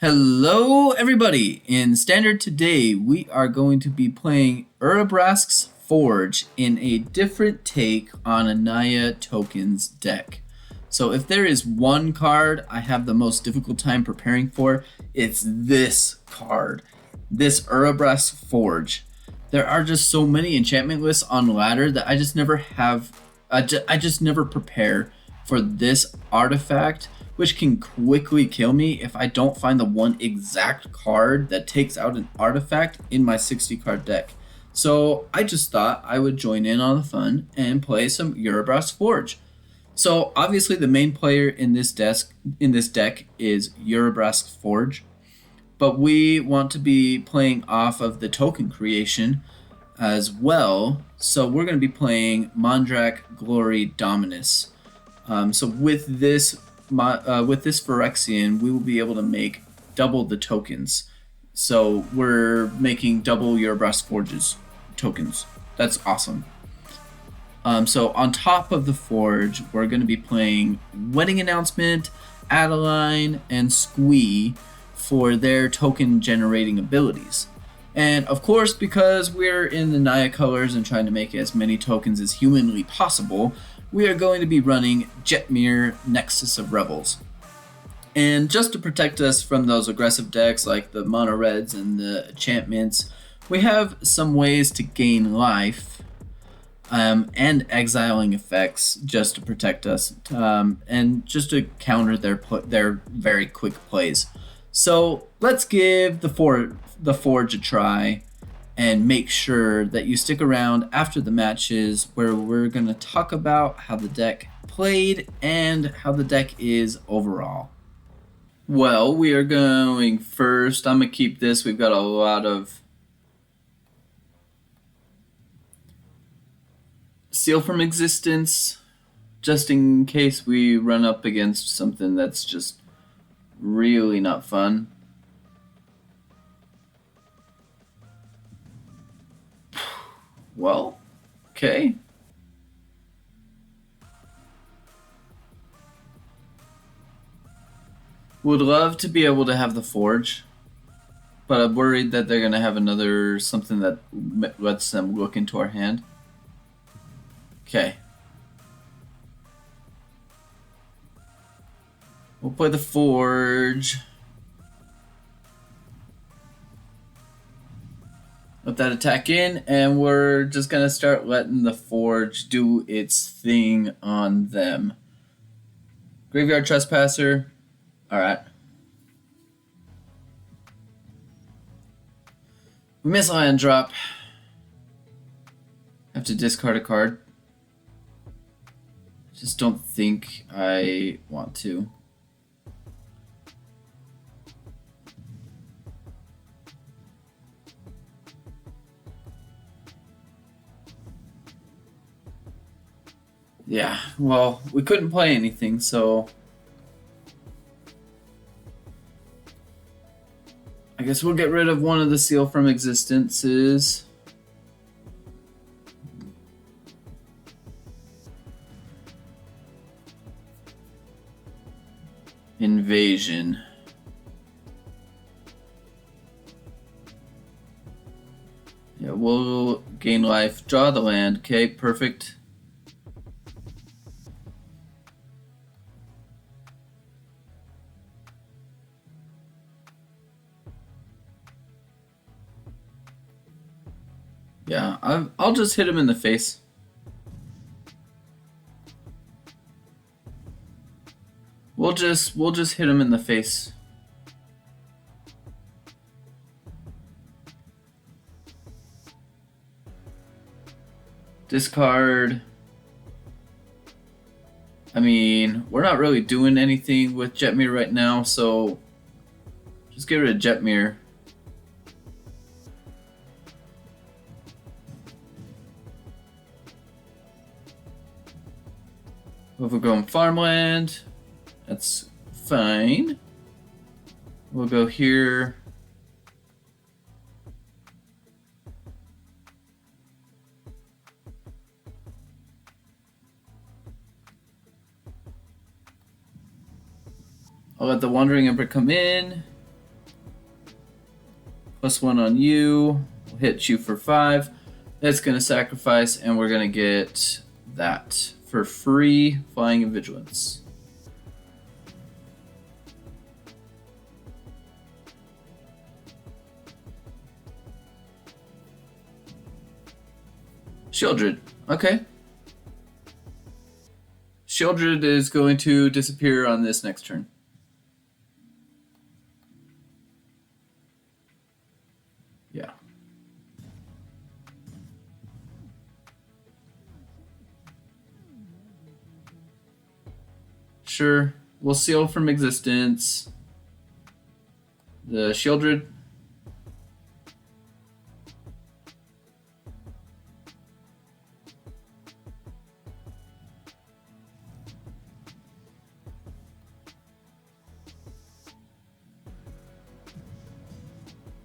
Hello everybody! In Standard today we are going to be playing Urabrask's Forge in a different take on a Naya tokens deck. So if there is one card I have the most difficult time preparing for, it's this card. This Urabrask Forge. There are just so many enchantment lists on ladder that I just never have, I just never prepare for this artifact, which can quickly kill me if I don't find the one exact card that takes out an artifact in my 60 card deck. So I just thought I would join in on the fun and play some Urabrask Forge. So obviously the main player in this deck is Urabrask Forge, but we want to be playing off of the token creation as well. So we're going to be playing Mondrak Glory Dominus. So with this Phyrexian, we will be able to make double the tokens. So we're making double Urabrask Forge's tokens. That's awesome. So on top of the Forge, we're going to be playing Wedding Announcement, Adeline, and Squee for their token generating abilities. And of course, because we're in the Naya colors and trying to make as many tokens as humanly possible, we are going to be running Jetmir, Nexus of Revels. And just to protect us from those aggressive decks like the mono reds and the enchantments, we have some ways to gain life and exiling effects just to protect us and just to counter their very quick plays. So let's give the Forge a try and make sure that you stick around after the matches where we're going to talk about how the deck played and how the deck is overall. Well, we are going first. I'm going to keep this. We've got a lot of Seal from Existence, just in case we run up against something that's just really not fun. Well, okay. Would love to be able to have the Forge, but I'm worried that they're going to have another something that lets them look into our hand. Okay. We'll play the Forge. Let that attack in, and we're just going to start letting the Forge do its thing on them. Graveyard Trespasser. Alright. We miss Lion Drop. Have to discard a card. Just don't think I want to. Yeah, well, we couldn't play anything, so I guess we'll get rid of one of the Seal from Existences. Invasion. Yeah, we'll gain life. Draw the land. Okay, perfect. Yeah, I'll just hit him in the face. We'll just hit him in the face. Discard. I mean, we're not really doing anything with Jetmir right now, so just get rid of Jetmir. If we're going farmland, that's fine. We'll go here. I'll let the Wandering Emperor come in. +1 on you. We'll hit you for 5. That's going to sacrifice, and we're going to get that for free, Flying and Vigilance. Shieldred. Okay. Shieldred is going to disappear on this next turn. Yeah. Sure. We'll seal from existence. The Shieldred.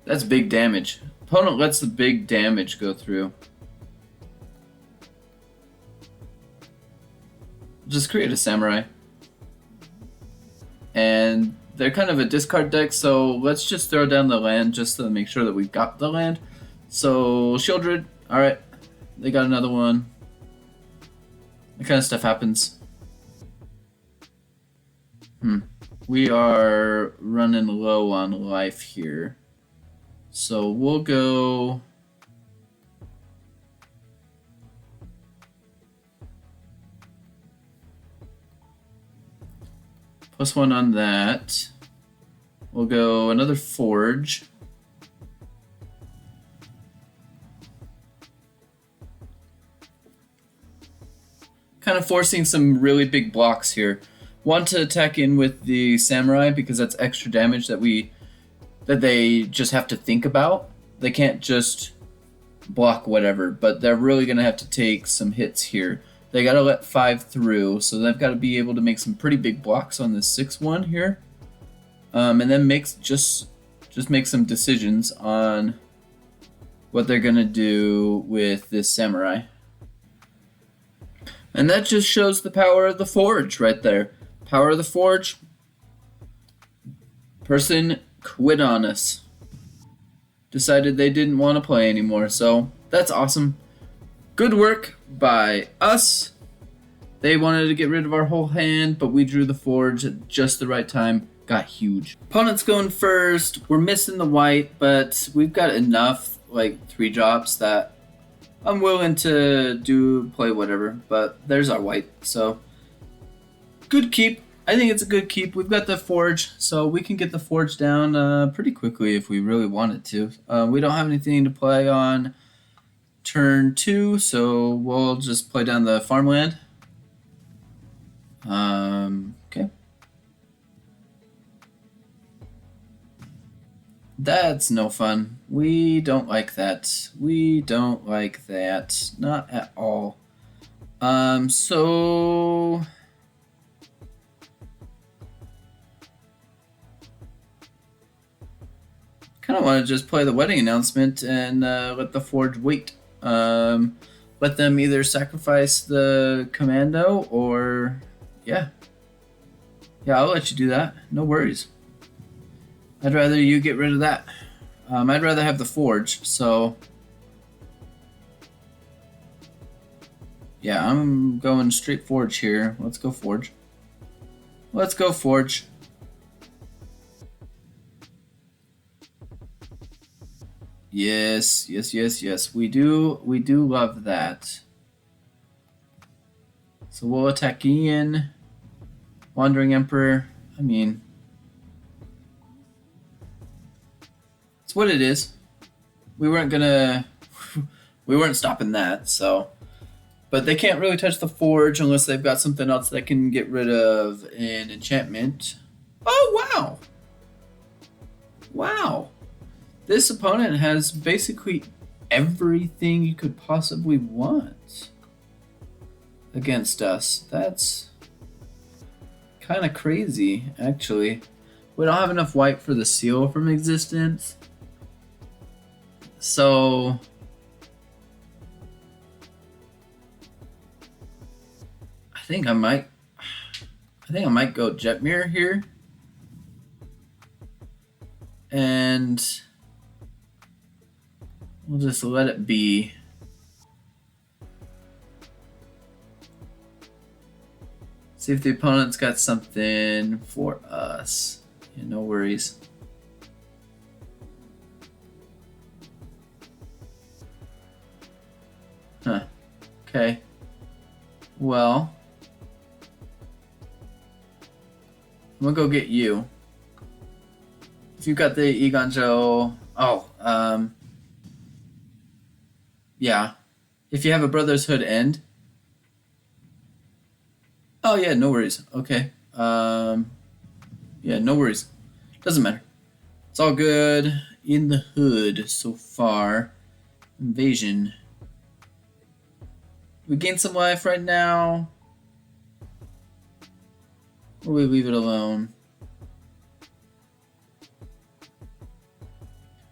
That's big damage. Opponent lets the big damage go through. Just create a Samurai. And they're kind of a discard deck, so let's just throw down the land just to make sure that we've got the land. So, Shieldred, alright. They got another one. That kind of stuff happens. We are running low on life here. So we'll go +1 on that. We'll go another Forge. Kind of forcing some really big blocks here. Want to attack in with the Samurai because that's extra damage that they just have to think about. They can't just block whatever, but they're really going to have to take some hits here. They got to let 5 through, so they've got to be able to make some pretty big blocks on this 6-1 here. And then just make some decisions on what they're going to do with this Samurai. And that just shows the power of the Forge right there. Power of the Forge. Person quit on us. Decided they didn't want to play anymore, so that's awesome. Good work by us. They wanted to get rid of our whole hand, but we drew the Forge at just the right time. Got huge. Opponent's going first. We're missing the white, but we've got enough, like 3 drops that I'm willing to play whatever, but there's our white, so good keep. I think it's a good keep. We've got the Forge, so we can get the Forge down pretty quickly if we really wanted to. We don't have anything to play on turn 2, so we'll just play down the farmland. Okay. That's no fun. We don't like that. We don't like that. Not at all. So kind of want to just play the wedding announcement and let the Forge wait. Let them either sacrifice the commando or yeah, I'll let you do that. No worries. I'd rather you get rid of that. I'd rather have the Forge, so yeah, I'm going straight Forge here. Let's go Forge. Let's go Forge. Yes. We do love that. So we'll attack Ian. Wandering Emperor. I mean, it's what it is. We weren't stopping that, so. But they can't really touch the Forge unless they've got something else that can get rid of an enchantment. Oh, wow. Wow. This opponent has basically everything you could possibly want against us. That's kind of crazy, actually. We don't have enough white for the seal from existence. So I think I might go Jetmir here. And We'll just let it be. See if the opponent's got something for us. Yeah, no worries. Huh. Okay. Well, I'm gonna go get you. If you've got the Eiganjo, yeah. If you have a Brother's Hood end. Oh yeah, no worries. Okay. Yeah, no worries. Doesn't matter. It's all good in the hood so far. Invasion. We gain some life right now. Or we leave it alone.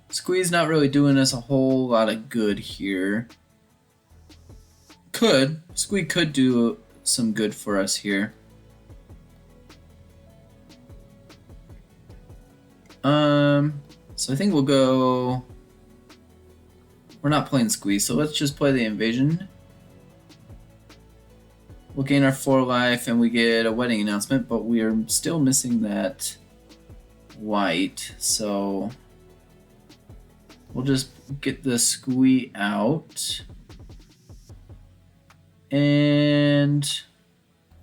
Squee's not really doing us a whole lot of good here. Squee could do some good for us here. So I think we'll go... We're not playing Squee, so let's just play the Invasion. We'll gain our 4 life and we get a wedding announcement, but we are still missing that white, so we'll just get the Squee out. And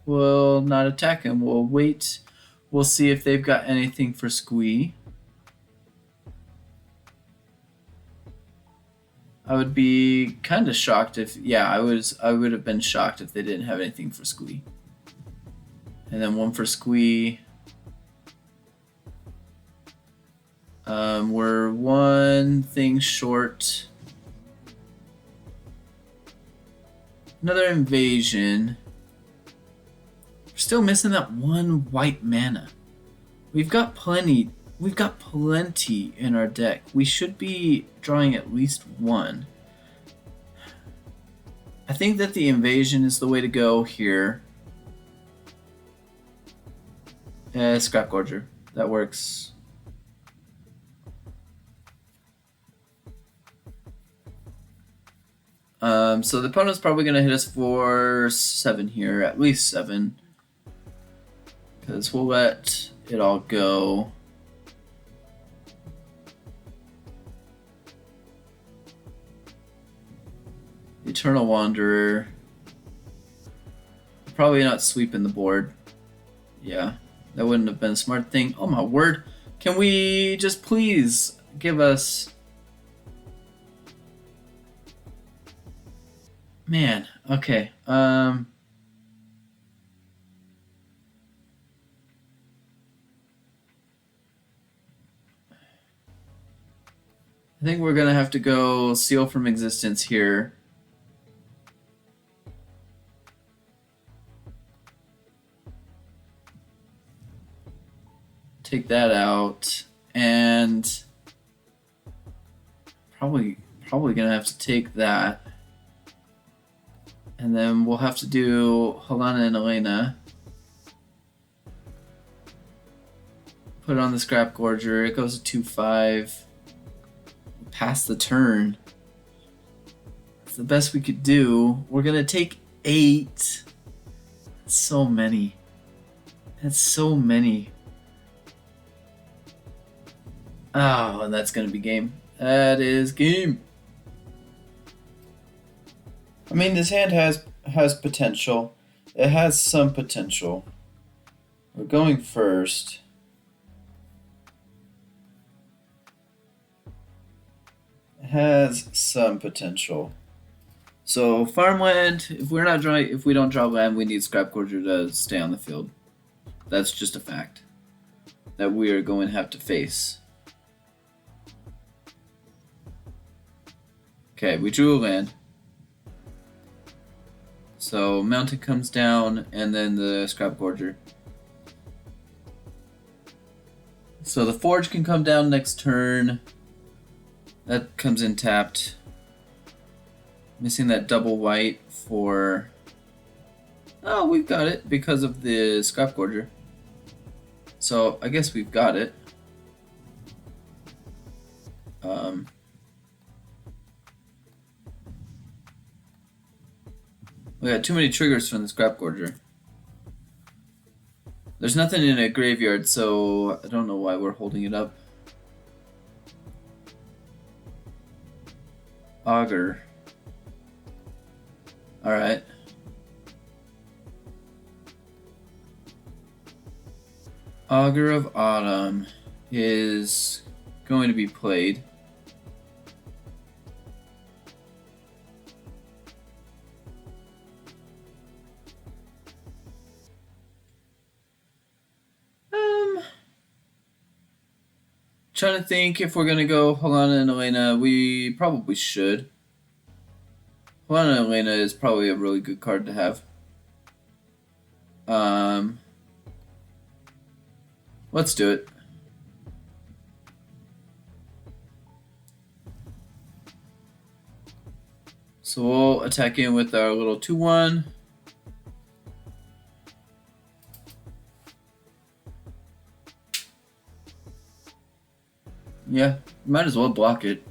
we'll not attack him. We'll wait. We'll see if they've got anything for Squee. I would be kind of shocked if, yeah, I would have been shocked if they didn't have anything for Squee. And then 1 for Squee. We're 1 thing short. Another invasion. We're still missing that 1 white mana. We've got plenty. We've got plenty in our deck. We should be drawing at least 1. I think that the invasion is the way to go here. Scrapgorger. That works. So the opponent's probably going to hit us for 7 here. At least 7. Because we'll let it all go. Eternal Wanderer. Probably not sweeping the board. Yeah, that wouldn't have been a smart thing. Oh my word. Can we just please give us... Man, okay. I think we're gonna have to go Seal from Existence here. Take that out, and probably gonna have to take that, and then we'll have to do Halana and Alena. Put it on the Scrapgorger. It goes to 2/5. Pass the turn. It's the best we could do. We're gonna take 8. That's so many. That's so many. Oh, and that's gonna be game. That is game. I mean, this hand has potential. It has some potential. We're going first. It has some potential. So farmland. If we don't draw land, we need Scrapgorger to stay on the field. That's just a fact that we are going to have to face. Okay, we drew a land. So Mountain comes down, and then the Scrapgorger. So the Forge can come down next turn. That comes in tapped. Missing that double white for... Oh, we've got it because of the Scrapgorger. So I guess we've got it. We got too many triggers from the Scrapgorger. There's nothing in a graveyard, so I don't know why we're holding it up. Augur. Alright. Augur of Autumn is going to be played. Trying to think if we're going to go Halana and Alena. We probably should. Halana and Alena is probably a really good card to have. Let's do it. So we'll attack in with our little 2/1. Yeah, might as well block it.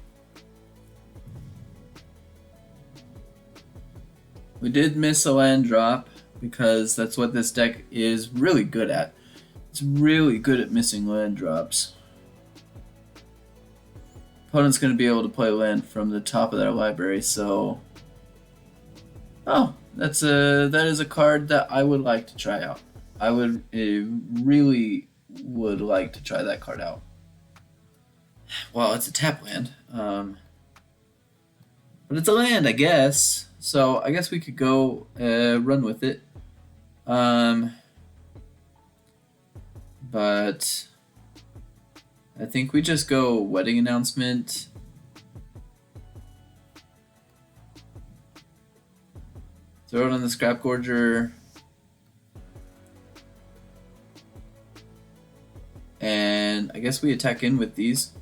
We did miss a land drop because that's what this deck is really good at. It's really good at missing land drops. Opponent's going to be able to play land from the top of their library, so... Oh, that is a card that I would like to try out. I really would like to try that card out. Well, it's a tap land. But it's a land, I guess. So I guess we could go run with it. But I think we just go wedding announcement. Throw it on the Scrapgorger. And I guess we attack in with these.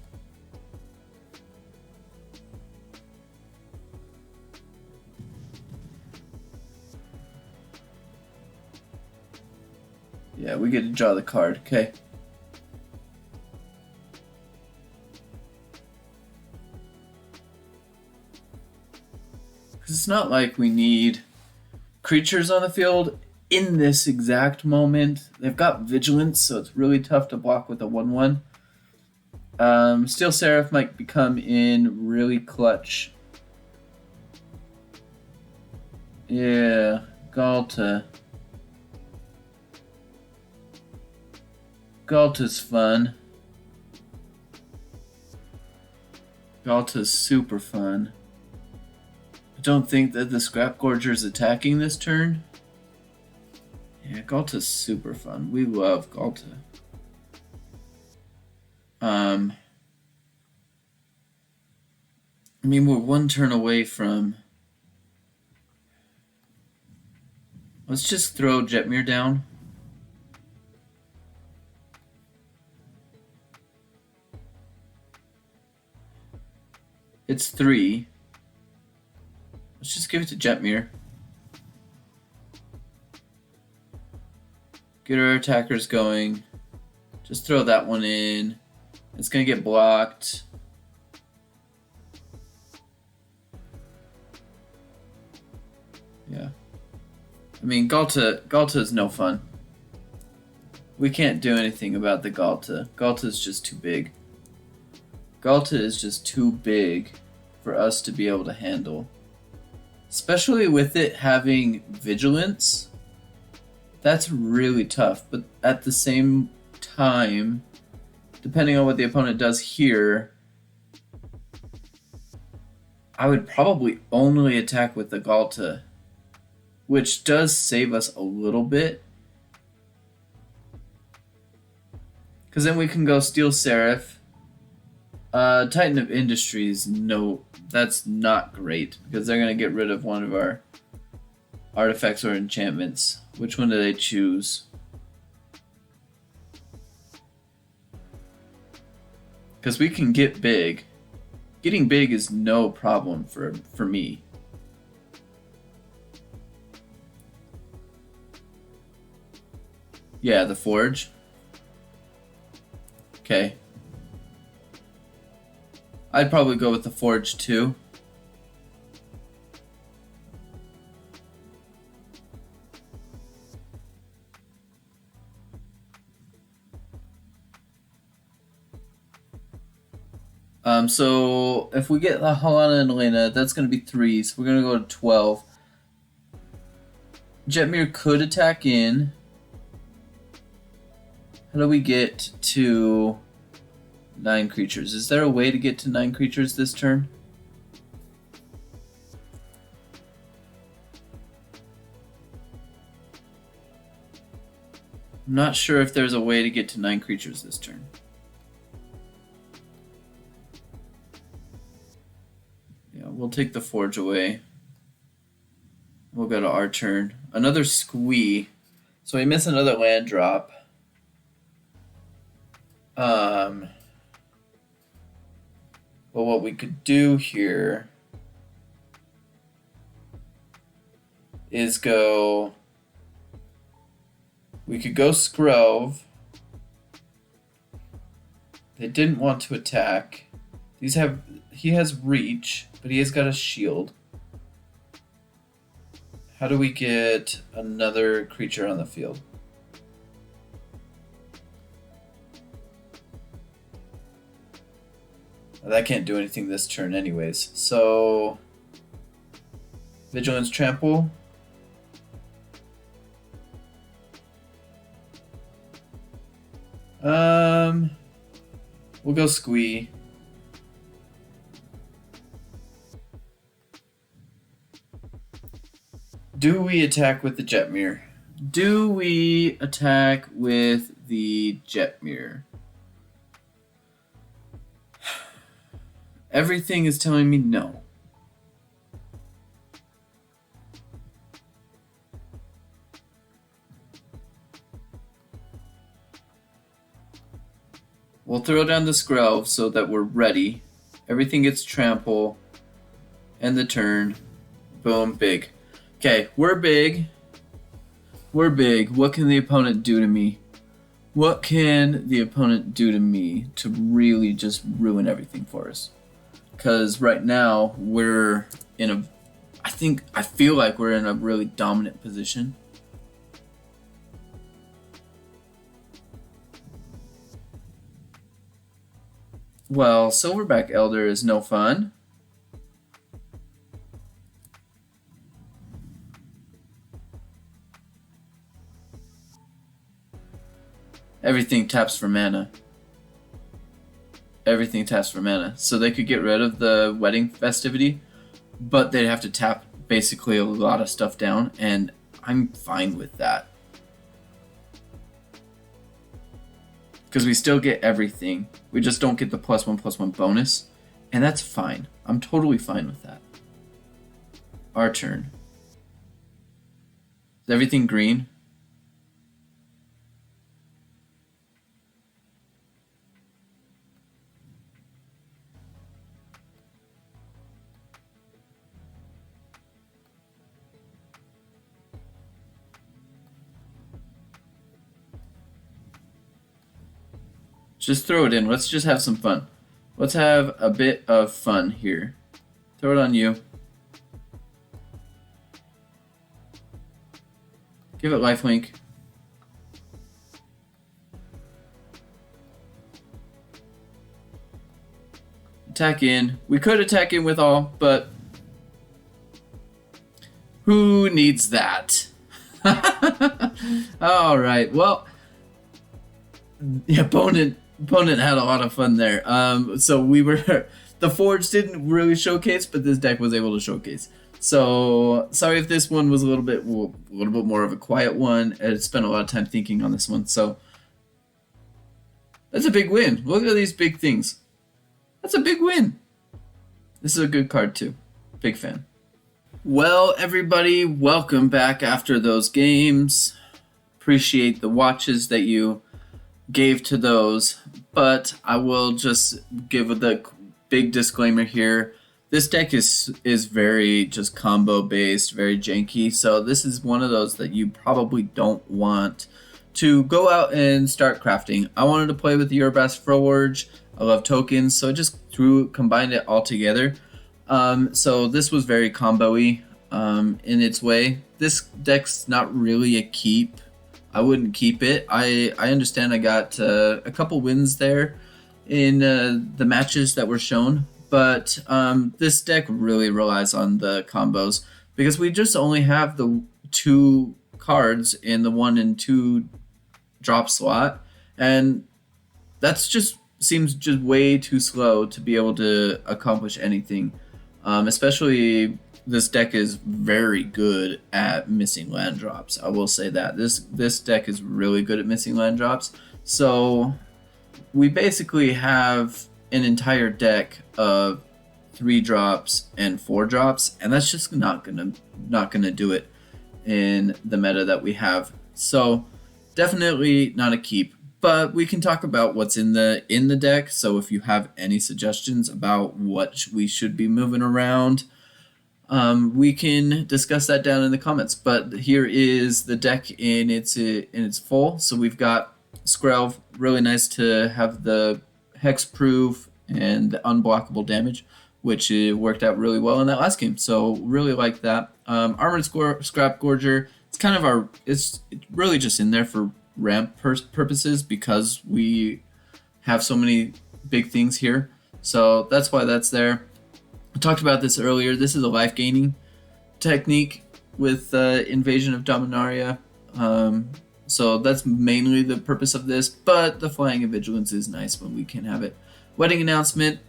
Yeah, we get to draw the card. Okay. Because it's not like we need creatures on the field in this exact moment. They've got Vigilance, so it's really tough to block with a 1/1. Steel Seraph might become in really clutch. Yeah, Galta. Galta's fun. Galta's super fun. I don't think that the Scrapgorger is attacking this turn. Yeah, Galta's super fun. We love Galta. I mean, we're one turn away from... Let's just throw Jetmir down. It's 3. Let's just give it to Jetmir. Get our attackers going. Just throw that one in. It's gonna get blocked. Yeah. I mean, Galta is no fun. We can't do anything about the Galta. Galta is just too big. Galta is just too big for us to be able to handle. Especially with it having Vigilance. That's really tough. But at the same time, depending on what the opponent does here, I would probably only attack with the Galta, which does save us a little bit. Because then we can go Steel Seraph. Titan of Industries, no, that's not great, because they're going to get rid of one of our artifacts or enchantments. Which one do they choose? Because we can get big. Getting big is no problem for me. Yeah, the Forge. Okay. I'd probably go with the Forge too. So if we get the Halana and Alena, that's going to be 3, so we're going to go to 12. Jetmir could attack in. How do we get to 9 creatures? Is there a way to get to 9 creatures this turn? I'm not sure if there's a way to get to 9 creatures this turn. Yeah, we'll take the Forge away. We'll go to our turn. Another Squee. So we miss another land drop. But what we could do here is go... We could go Skrelv. They didn't want to attack. He has reach, but he has got a shield. How do we get another creature on the field? That can't do anything this turn anyways. So Vigilance Trample. We'll go Squee. Do we attack with the Jetmir? Do we attack with the Jetmir? Everything is telling me no. We'll throw down the Skrelv so that we're ready. Everything gets trample. End the turn. Boom, big. Okay, we're big. We're big. What can the opponent do to me? What can the opponent do to me to really just ruin everything for us? Because right now we're in a... I feel like we're in a really dominant position. Well, Silverback Elder is no fun. Everything taps for mana. Everything taps for mana. So they could get rid of the wedding festivity, but they'd have to tap basically a lot of stuff down, and I'm fine with that. Because we still get everything. We just don't get the +1/+1 bonus, and that's fine. I'm totally fine with that. Our turn. Is everything green? Just throw it in. Let's just have some fun. Let's have a bit of fun here. Throw it on you. Give it lifelink. Attack in. We could attack in with all, but who needs that? All right. Well, the opponent had a lot of fun there. So we were the Forge didn't really showcase, but this deck was able to showcase. So sorry if this one was a little bit more of a quiet one. I spent a lot of time thinking on this one. So that's a big win. Look at these big things. That's a big win. This is a good card too. Big fan. Well, everybody, welcome back after those games. Appreciate the watches that you gave to those, but I will just give the big disclaimer here. This deck is very just combo based, very janky, so this is one of those that you probably don't want to go out and start crafting. I wanted to play with the Urabrask Forge. I love tokens, so I just combined it all together. So this was very combo-y in its way. This deck's not really a keep. I wouldn't keep it. I understand I got a couple wins there, in the matches that were shown, but this deck really relies on the combos because we just only have the 2 cards in the 1 and 2 drop slot, and that's just seems just way too slow to be able to accomplish anything. Especially this deck is very good at missing land drops. I will say that this deck is really good at missing land drops. So we basically have an entire deck of 3 drops and 4 drops, and that's just not gonna do it in the meta that we have. So definitely not a keep. But we can talk about what's in the deck. So if you have any suggestions about what we should be moving around, we can discuss that down in the comments. But here is the deck in its full. So we've got Skrelv, really nice to have the hexproof and the unblockable damage, which worked out really well in that last game. So really like that. Armored Scrapgorger, it's really just in there for ramp purposes because we have so many big things here. So that's why that's there. I talked about this earlier. This is a life gaining technique with Invasion of Dominaria. So that's mainly the purpose of this, but the flying and vigilance is nice when we can have it. Wedding announcement,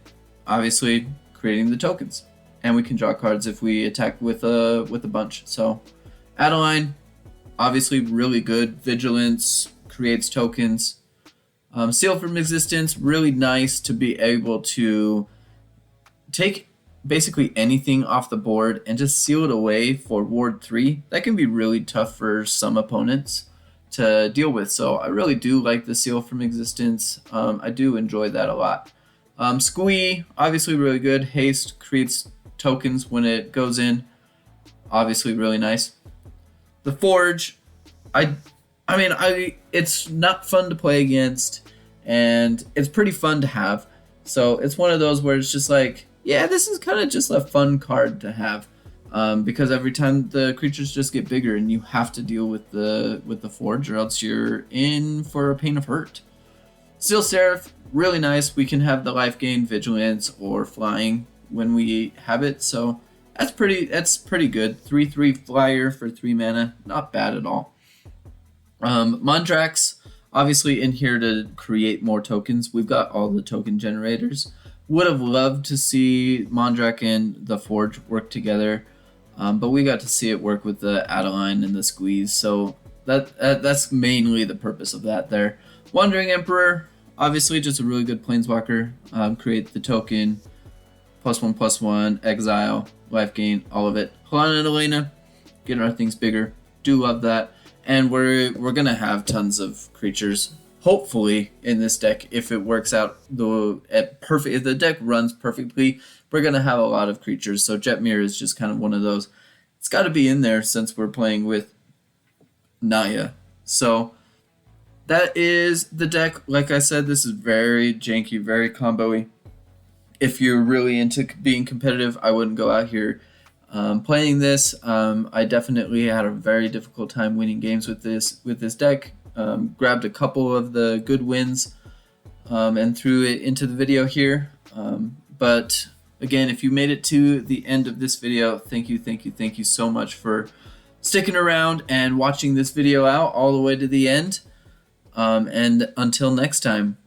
obviously creating the tokens, and we can draw cards if we attack with a bunch. So Adeline, obviously really good. Vigilance, creates tokens. Seal from Existence, really nice to be able to take basically anything off the board and just seal it away for Ward 3. That can be really tough for some opponents to deal with. So I really do like the Seal from Existence. I do enjoy that a lot. Squee, obviously really good. Haste, creates tokens when it goes in. Obviously really nice. The Forge, it's not fun to play against, and it's pretty fun to have. So it's one of those where it's just like, yeah, this is kind of just a fun card to have, because every time the creatures just get bigger, and you have to deal with the Forge, or else you're in for a pain of hurt. Steel Seraph, really nice. We can have the life gain, vigilance, or flying when we have it. So that's pretty good. 3/3 flyer for 3 mana, not bad at all. Mondrax, obviously in here to create more tokens. We've got all the token generators. Would have loved to see Mondrak and the Forge work together, but we got to see it work with the Adeline and the Squeeze. So that's mainly the purpose of that there. Wandering Emperor, obviously just a really good planeswalker. Create the token, +1/+1, exile, life gain, all of it. Halana and Alena, getting our things bigger. Do love that. And we're gonna have tons of creatures, hopefully, in this deck. If it works out if the deck runs perfectly, we're gonna have a lot of creatures. So Jetmir is just kind of one of those. It's got to be in there since we're playing with Naya. So that is the deck. Like I said, this is very janky, very combo-y. If you're really into being competitive, I wouldn't go out here playing this. I definitely had a very difficult time winning games with this deck. Grabbed a couple of the good wins and threw it into the video here. But again, if you made it to the end of this video, thank you so much for sticking around and watching this video out all the way to the end. And until next time.